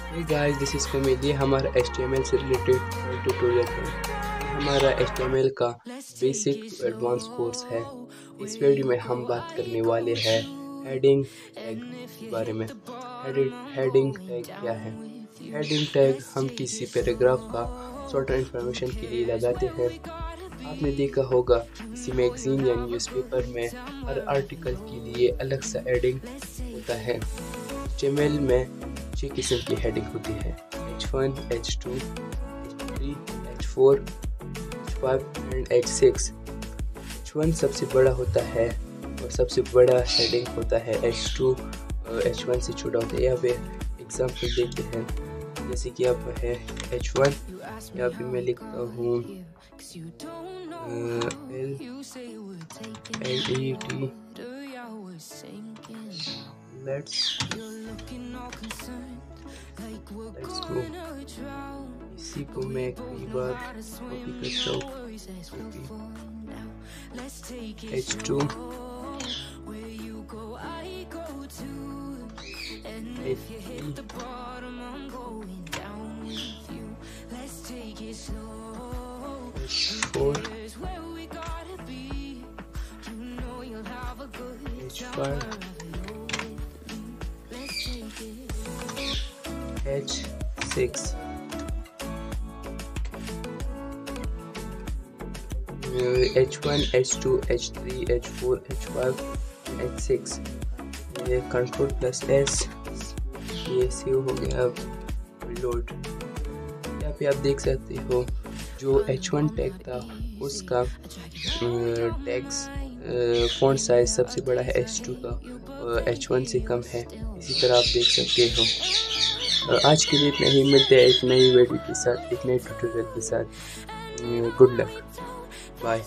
Hey guys, this is Komail. ये हमारा HTML से रिलेटेड ट्यूटोरियल है। हमारा HTML का बेसिक टू एडवांस कोर्स है। इस वीडियो में हम बात करने वाले हैं हेडिंग टैग के बारे में। हेडिंग टैग क्या है? हेडिंग टैग हम किसी पैराग्राफ का शॉर्ट इन्फॉर्मेशन के लिए लगाते हैं। आपने देखा होगा किसी मैगजीन या न्यूज़पेपर में हर आर्टिकल के लिए अलग सा हेडिंग होता है। HTML में 6 किस्म की हेडिंग होती है: H1, H2, H3, H4, H5 and H6। H1 सबसे बड़ा होता है और सबसे बड़ा हेडिंग होता है। H2 H1 से छोटा होता है। यहाँ पे एग्जाम्पल देखते हैं, जैसे कि यहाँ पर है H1। यहाँ पे मैं लिखता हूँ LET। Let's go. इसी को मैं कई बार कॉपी करता हूँ। H2 H4 H5 H6 H1 H2 H3 H4 H5 H6। ये कंट्रोल प्लस S, ये सेव हो गया। अब लोड। यहाँ पे आप देख सकते हो जो H1 टैग था उसका टेक्स्ट फॉन्ट साइज सबसे बड़ा है H2 का, H1 से कम है। इसी तरह आप देख सकते हो। आज के लिए इतना ही। मिलते हैं एक नई वीडियो के साथ, एक नए ट्यूटोरियल के साथ। Good luck, bye.